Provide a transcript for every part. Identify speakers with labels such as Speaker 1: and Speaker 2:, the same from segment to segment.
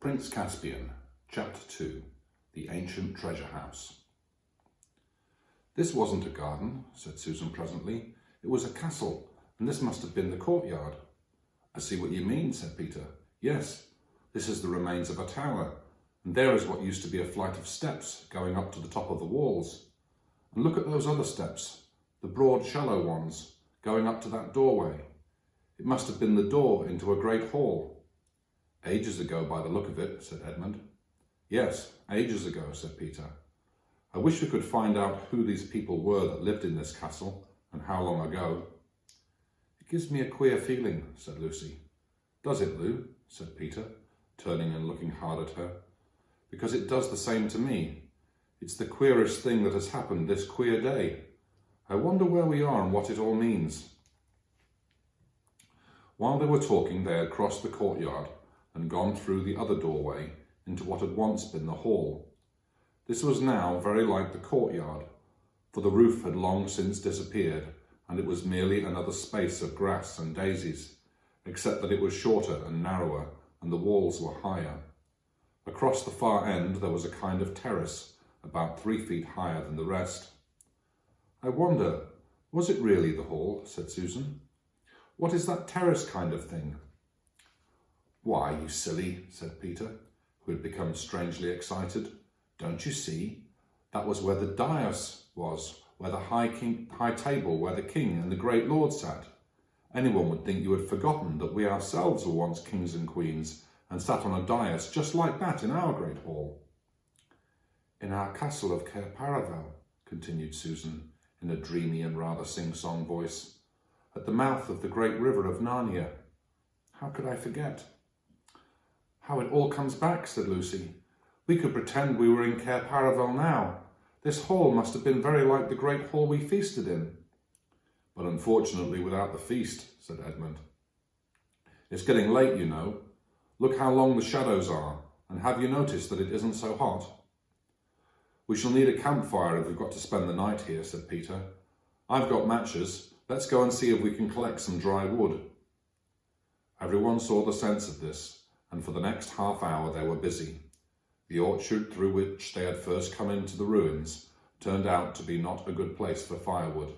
Speaker 1: Prince Caspian, Chapter 2, The Ancient Treasure House. "This wasn't a garden," said Susan presently. "It was a castle, and this must have been the courtyard." "I see what you mean," said Peter. "Yes, this is the remains of a tower, and there is what used to be a flight of steps going up to the top of the walls. And look at those other steps, the broad, shallow ones, going up to that doorway. It must have been the door into a great hall." "Ages ago, by the look of it," said Edmund. "Yes, ages ago," said Peter. "I wish we could find out who these people were that lived in this castle, and how long ago." "It gives me a queer feeling," said Lucy. "Does it, Lou?" said Peter, turning and looking hard at her. "Because it does the same to me. It's the queerest thing that has happened this queer day. I wonder where we are and what it all means." While they were talking, they had crossed the courtyard and gone through the other doorway into what had once been the hall. This was now very like the courtyard, for the roof had long since disappeared, and it was merely another space of grass and daisies, except that it was shorter and narrower, and the walls were higher. Across the far end there was a kind of terrace, about 3 feet higher than the rest. "I wonder, was it really the hall?" said Susan. "What is that terrace kind of thing?" "Why, you silly," said Peter, who had become strangely excited. "Don't you see? That was where the dais was, where the high table where the king and the great lord sat. Anyone would think you had forgotten that we ourselves were once kings and queens and sat on a dais just like that in our great hall." "In our castle of Caspian," continued Susan, in a dreamy and rather sing-song voice, "at the mouth of the great river of Narnia. How could I forget?" "How it all comes back," said Lucy. "We could pretend we were in Caspian now. This hall must have been very like the great hall we feasted in." "But unfortunately without the feast," said Edmund. "It's getting late, you know. Look how long the shadows are, and have you noticed that it isn't so hot?" "We shall need a campfire if we've got to spend the night here," said Peter. "I've got matches. Let's go and see if we can collect some dry wood." Everyone saw the sense of this, and for the next half hour they were busy. The orchard through which they had first come into the ruins turned out to be not a good place for firewood.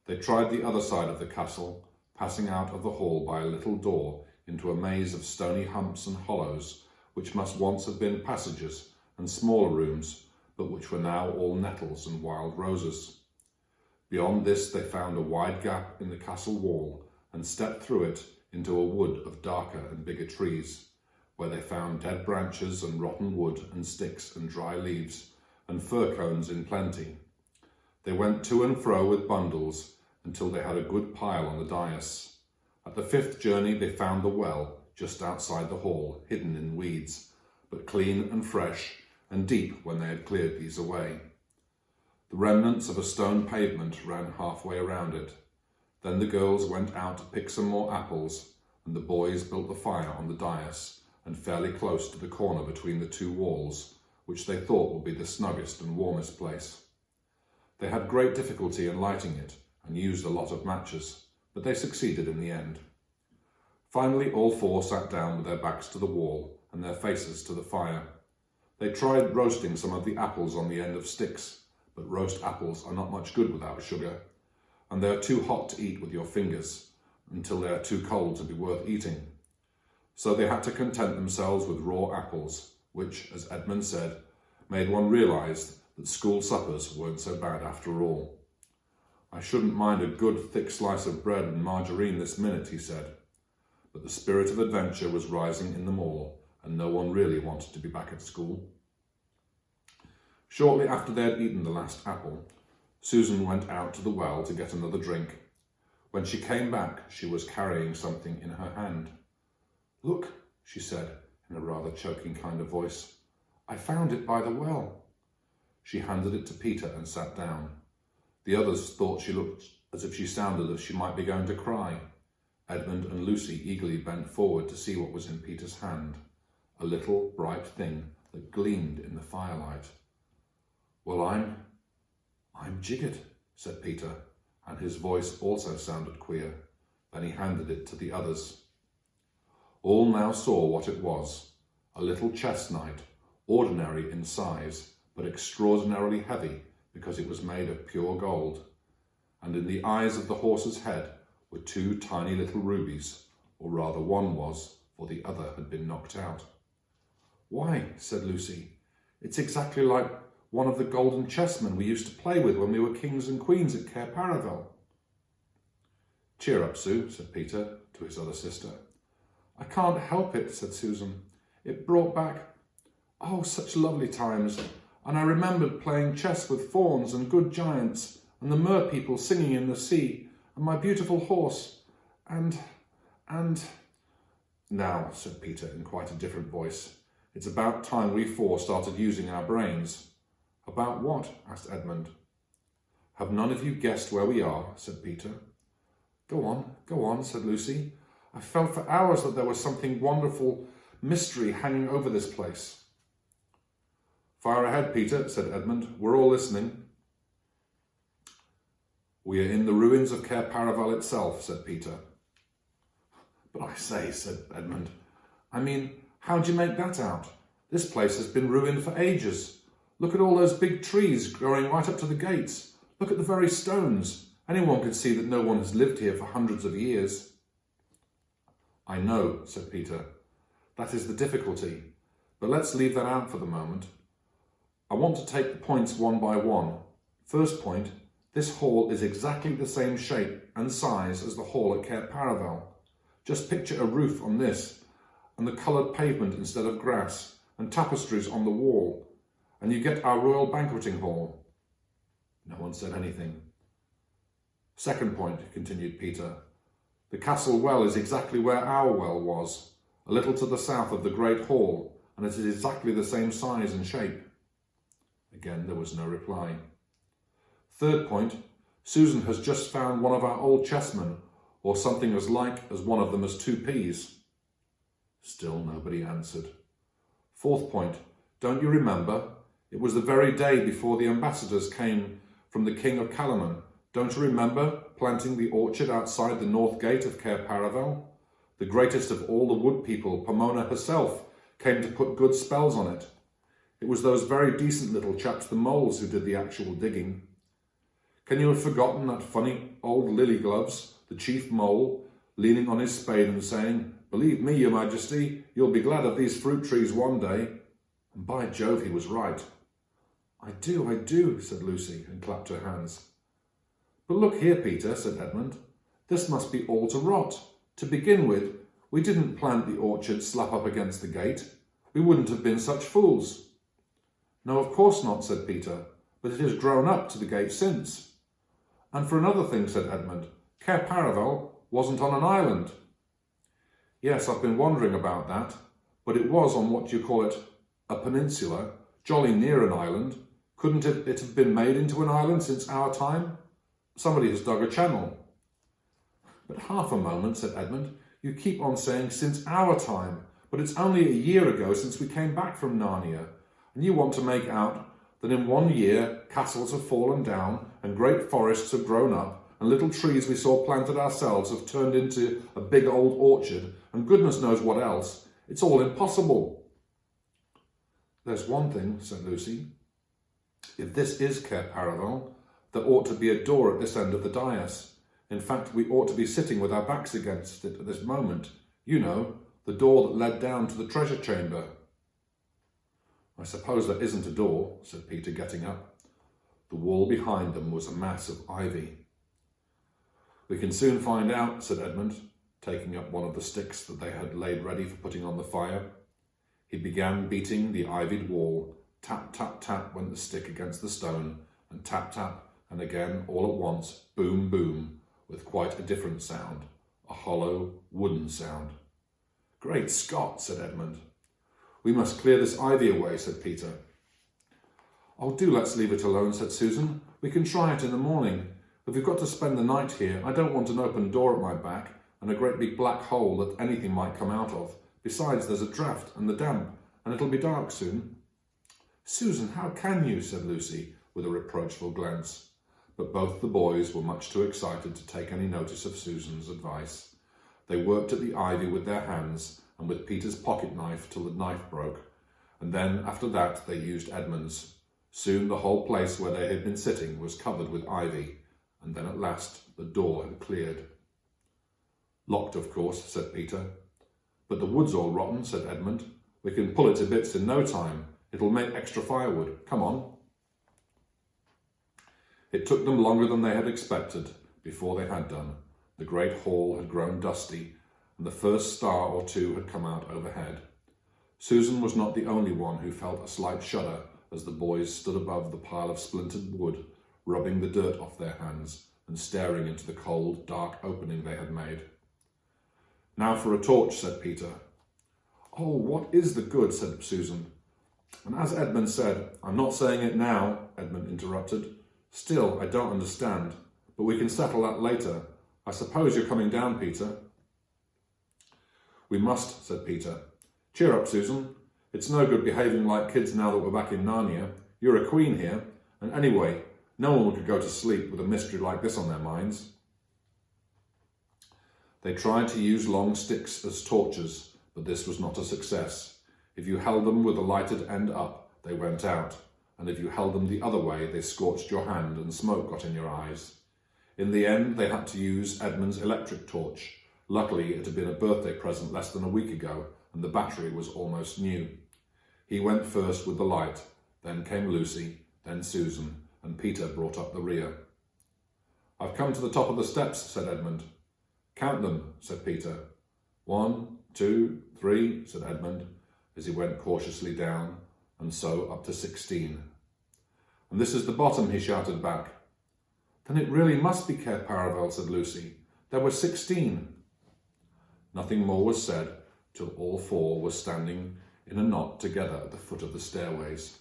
Speaker 1: They tried the other side of the castle, passing out of the hall by a little door into a maze of stony humps and hollows, which must once have been passages and smaller rooms, but which were now all nettles and wild roses. Beyond this they found a wide gap in the castle wall and stepped through it into a wood of darker and bigger trees, where they found dead branches and rotten wood and sticks and dry leaves and fir cones in plenty. They went to and fro with bundles until they had a good pile on the dais. At the 5th journey they found the well just outside the hall, hidden in weeds, but clean and fresh and deep when they had cleared these away. The remnants of a stone pavement ran halfway around it. Then the girls went out to pick some more apples, and the boys built the fire on the dais and fairly close to the corner between the two walls, which they thought would be the snuggest and warmest place. They had great difficulty in lighting it and used a lot of matches, but they succeeded in the end. Finally all four sat down with their backs to the wall and their faces to the fire. They tried roasting some of the apples on the end of sticks, but roast apples are not much good without sugar, and they are too hot to eat with your fingers until they are too cold to be worth eating. So they had to content themselves with raw apples, which, as Edmund said, made one realise that school suppers weren't so bad after all. "I shouldn't mind a good thick slice of bread and margarine this minute," he said. But the spirit of adventure was rising in them all, and no one really wanted to be back at school. Shortly after they had eaten the last apple, Susan went out to the well to get another drink. When she came back, she was carrying something in her hand. "Look," she said in a rather choking kind of voice. "I found it by the well." She handed it to Peter and sat down. The others thought she looked as if she sounded as she might be going to cry. Edmund and Lucy eagerly bent forward to see what was in Peter's hand, a little bright thing that gleamed in the firelight. "Well, I'm jiggered," said Peter, and his voice also sounded queer. Then he handed it to the others. All now saw what it was, a little chess knight, ordinary in size, but extraordinarily heavy because it was made of pure gold. And in the eyes of the horse's head were 2 tiny little rubies, or rather one was, for the other had been knocked out. "Why," said Lucy, "it's exactly like one of the golden chessmen we used to play with when we were kings and queens at Cair Paravel." "Cheer up, Sue," said Peter to his other sister. "I can't help it," said Susan. "It brought back, such lovely times, and I remembered playing chess with fauns and good giants, and the mer people singing in the sea, and my beautiful horse, and... "Now," said Peter in quite a different voice, "it's about time we 4 started using our brains." "About what?" asked Edmund. "Have none of you guessed where we are?" said Peter. Go on, said Lucy. "I felt for hours that there was something wonderful mystery hanging over this place." "Fire ahead, Peter," said Edmund. "We're all listening." "We are in the ruins of Cair Paravel itself," said Peter. "But I say," said Edmund, "I mean, how'd you make that out? This place has been ruined for ages. Look at all those big trees growing right up to the gates. Look at the very stones. Anyone can see that no one has lived here for hundreds of years." "I know," said Peter. "That is the difficulty. But let's leave that out for the moment. I want to take the points one by one. First point, this hall is exactly the same shape and size as the hall at Cair Paravel. Just picture a roof on this, and the coloured pavement instead of grass, and tapestries on the wall, and you get our royal banqueting hall." No one said anything. "Second point," continued Peter, "the castle well is exactly where our well was, a little to the south of the great hall, and it is exactly the same size and shape." Again there was no reply. "Third point, Susan has just found one of our old chessmen, or something as like as one of them as 2 peas. Still nobody answered. "Fourth point, don't you remember? It was the very day before the ambassadors came from the King of Calaman. Don't you remember planting the orchard outside the north gate of Cair Paravel? The greatest of all the wood people, Pomona herself, came to put good spells on it. It was those very decent little chaps, the moles, who did the actual digging. Can you have forgotten that funny old Lily Gloves, the chief mole, leaning on his spade and saying, 'Believe me, your majesty, you'll be glad of these fruit trees one day'? And by Jove, he was right." I do, said Lucy, and clapped her hands. "But look here, Peter," said Edmund. "This must be all to rot. To begin with, we didn't plant the orchard slap up against the gate. We wouldn't have been such fools." "No, of course not," said Peter, "but it has grown up to the gate since." "And for another thing," said Edmund, "Cair Paravel wasn't on an island." "Yes, I've been wondering about that, but it was on what you call it, a peninsula, jolly near an island. Couldn't it have been made into an island since our time? Somebody has dug a channel." "But half a moment," said Edmund. "You keep on saying 'since our time,' but it's only a year ago since we came back from Narnia, and you want to make out that in 1 year castles have fallen down and great forests have grown up and little trees we saw planted ourselves have turned into a big old orchard and goodness knows what else. It's all impossible." "There's one thing," said Lucy. "If this is Cair Paravel, there ought to be a door at this end of the dais. In fact, we ought to be sitting with our backs against it at this moment. You know, the door that led down to the treasure chamber." "I suppose there isn't a door," said Peter, getting up. The wall behind them was a mass of ivy. "We can soon find out," said Edmund, taking up one of the sticks that they had laid ready for putting on the fire. He began beating the ivied wall. Tap, tap, tap went the stick against the stone, and tap, tap, and again, all at once, boom, boom, with quite a different sound, a hollow, wooden sound. "Great Scott," said Edmund. "We must clear this ivy away," said Peter. "Oh, do let's leave it alone," said Susan. "We can try it in the morning. If we've got to spend the night here, I don't want an open door at my back and a great big black hole that anything might come out of. Besides, there's a draught and the damp, and it'll be dark soon." "Susan, how can you?" said Lucy, with a reproachful glance. But both the boys were much too excited to take any notice of Susan's advice. They worked at the ivy with their hands, and with Peter's pocket knife till the knife broke, and then after that they used Edmund's. Soon the whole place where they had been sitting was covered with ivy, and then at last the door had cleared. Locked, of course, said Peter. But the wood's all rotten, said Edmund. We can pull it to bits in no time. It'll make extra firewood. Come on. It took them longer than they had expected before they had done. The great hall had grown dusty, and the first star or two had come out overhead. Susan was not the only one who felt a slight shudder as the boys stood above the pile of splintered wood, rubbing the dirt off their hands and staring into the cold, dark opening they had made. Now for a torch, said Peter. Oh, what is the good, said Susan. And as Edmund said, I'm not saying it now, Edmund interrupted. Still, I don't understand, but we can settle that later. I suppose you're coming down, Peter. We must, said Peter. Cheer up, Susan. It's no good behaving like kids now that we're back in Narnia. You're a queen here, and anyway, no one could go to sleep with a mystery like this on their minds. They tried to use long sticks as torches, but this was not a success. If you held them with the lighted end up, they went out, and if you held them the other way, they scorched your hand and smoke got in your eyes. In the end, they had to use Edmund's electric torch. Luckily, it had been a birthday present less than a week ago, and the battery was almost new. He went first with the light, then came Lucy, then Susan, and Peter brought up the rear. I've come to the top of the steps, said Edmund. Count them, said Peter. 1, 2, 3, said Edmund, as he went cautiously down, and so up to 16. And this is the bottom, he shouted back. Then it really must be Cair Paravel, said Lucy. There were 16. Nothing more was said till all four were standing in a knot together at the foot of the stairways.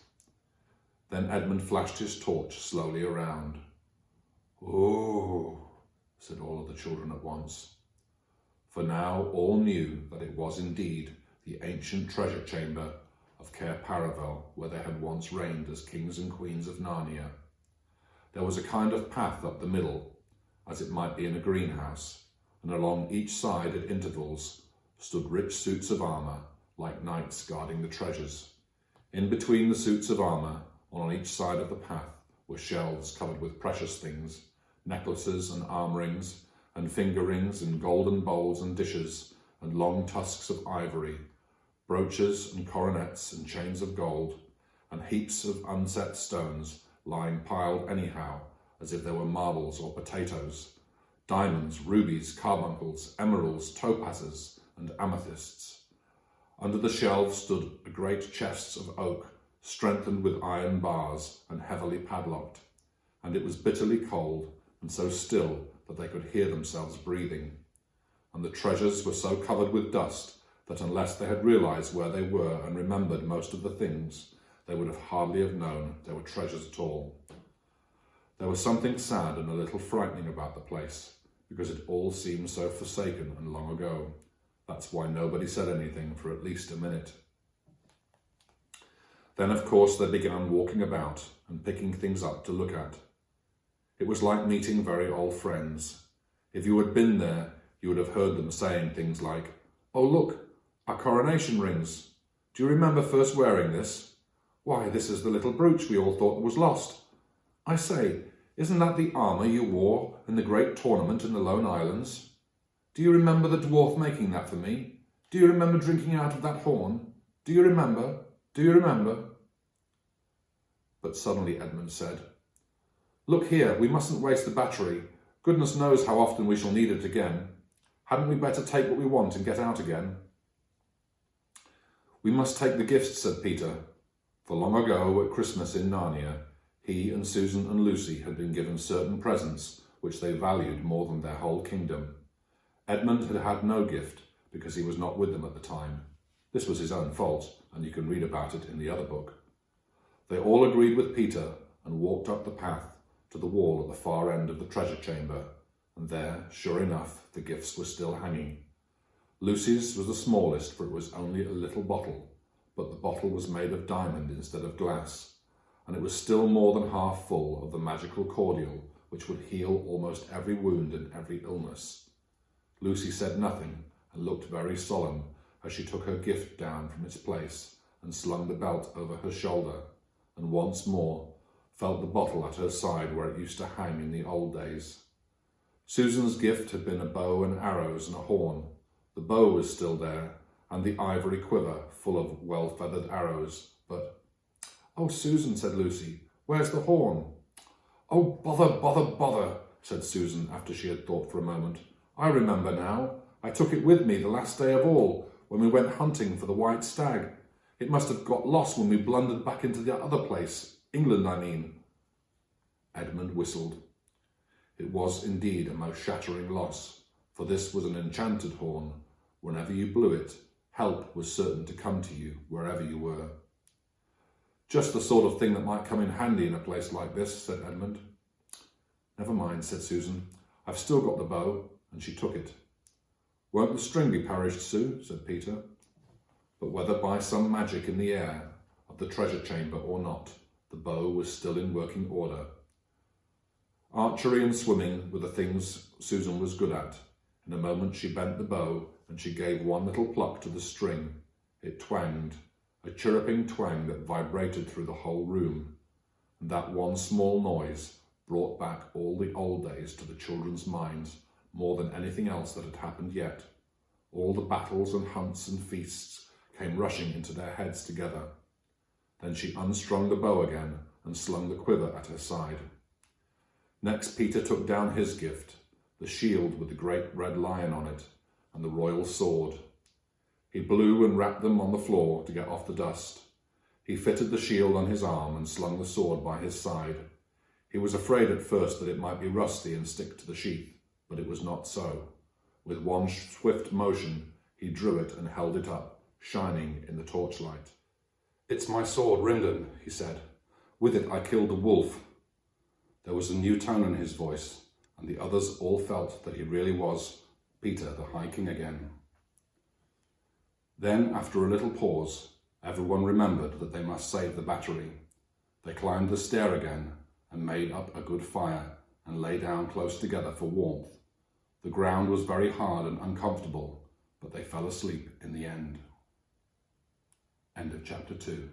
Speaker 1: Then Edmund flashed his torch slowly around. Oh, said all of the children at once. For now all knew that it was indeed the ancient treasure chamber of Cair Paravel, where they had once reigned as kings and queens of Narnia. There was a kind of path up the middle, as it might be in a greenhouse, and along each side at intervals stood rich suits of armour, like knights guarding the treasures. In between the suits of armour, on each side of the path, were shelves covered with precious things, necklaces and arm rings, and finger rings and golden bowls and dishes, and long tusks of ivory, brooches and coronets and chains of gold, and heaps of unset stones lying piled anyhow, as if they were marbles or potatoes, diamonds, rubies, carbuncles, emeralds, topazes, and amethysts. Under the shelves stood great chests of oak, strengthened with iron bars and heavily padlocked, and it was bitterly cold and so still that they could hear themselves breathing. And the treasures were so covered with dust that unless they had realised where they were and remembered most of the things, they would have hardly have known they were treasures at all. There was something sad and a little frightening about the place, because it all seemed so forsaken and long ago. That's why nobody said anything for at least a minute. Then, of course, they began walking about and picking things up to look at. It was like meeting very old friends. If you had been there, you would have heard them saying things like, "Oh, look, our coronation rings. Do you remember first wearing this? Why, this is the little brooch we all thought was lost. I say, isn't that the armour you wore in the great tournament in the Lone Islands? Do you remember the dwarf making that for me? Do you remember drinking out of that horn? Do you remember? Do you remember?" But suddenly Edmund said, "Look here, we mustn't waste the battery. Goodness knows how often we shall need it again. Hadn't we better take what we want and get out again?" "We must take the gifts," said Peter, for long ago at Christmas in Narnia, he and Susan and Lucy had been given certain presents which they valued more than their whole kingdom. Edmund had had no gift because he was not with them at the time. This was his own fault, and you can read about it in the other book. They all agreed with Peter and walked up the path to the wall at the far end of the treasure chamber, and there, sure enough, the gifts were still hanging. Lucy's was the smallest, for it was only a little bottle, but the bottle was made of diamond instead of glass, and it was still more than half full of the magical cordial which would heal almost every wound and every illness. Lucy said nothing and looked very solemn, as she took her gift down from its place and slung the belt over her shoulder, and once more felt the bottle at her side where it used to hang in the old days. Susan's gift had been a bow and arrows and a horn. The bow was still there, and the ivory quiver full of well-feathered arrows, but... "Oh, Susan," said Lucy, "where's the horn?" "Oh, bother, bother, bother," said Susan after she had thought for a moment. "I remember now. I took it with me the last day of all, when we went hunting for the white stag. It must have got lost when we blundered back into the other place. England, I mean." Edmund whistled. It was indeed a most shattering loss, for this was an enchanted horn. Whenever you blew it, help was certain to come to you wherever you were. "Just the sort of thing that might come in handy in a place like this," said Edmund. "Never mind," said Susan. "I've still got the bow," and she took it. "Won't the string be perished, Sue?" said Peter. But whether by some magic in the air of the treasure chamber or not, the bow was still in working order. Archery and swimming were the things Susan was good at. In a moment she bent the bow, and she gave one little pluck to the string. It twanged, a chirruping twang that vibrated through the whole room, and that one small noise brought back all the old days to the children's minds more than anything else that had happened yet. All the battles and hunts and feasts came rushing into their heads together. Then she unstrung the bow again and slung the quiver at her side. Next Peter took down his gift, the shield with the great red lion on it, and the royal sword. He blew and rapped them on the floor to get off the dust. He fitted the shield on his arm and slung the sword by his side. He was afraid at first that it might be rusty and stick to the sheath, but it was not so. With one swift motion, he drew it and held it up, shining in the torchlight. "It's my sword, Rindon," he said. "With it I killed the wolf." There was a new tone in his voice, and the others all felt that he really was Peter the High King again. Then, after a little pause, everyone remembered that they must save the battery. They climbed the stair again and made up a good fire and lay down close together for warmth. The ground was very hard and uncomfortable, but they fell asleep in the end. End of chapter 2.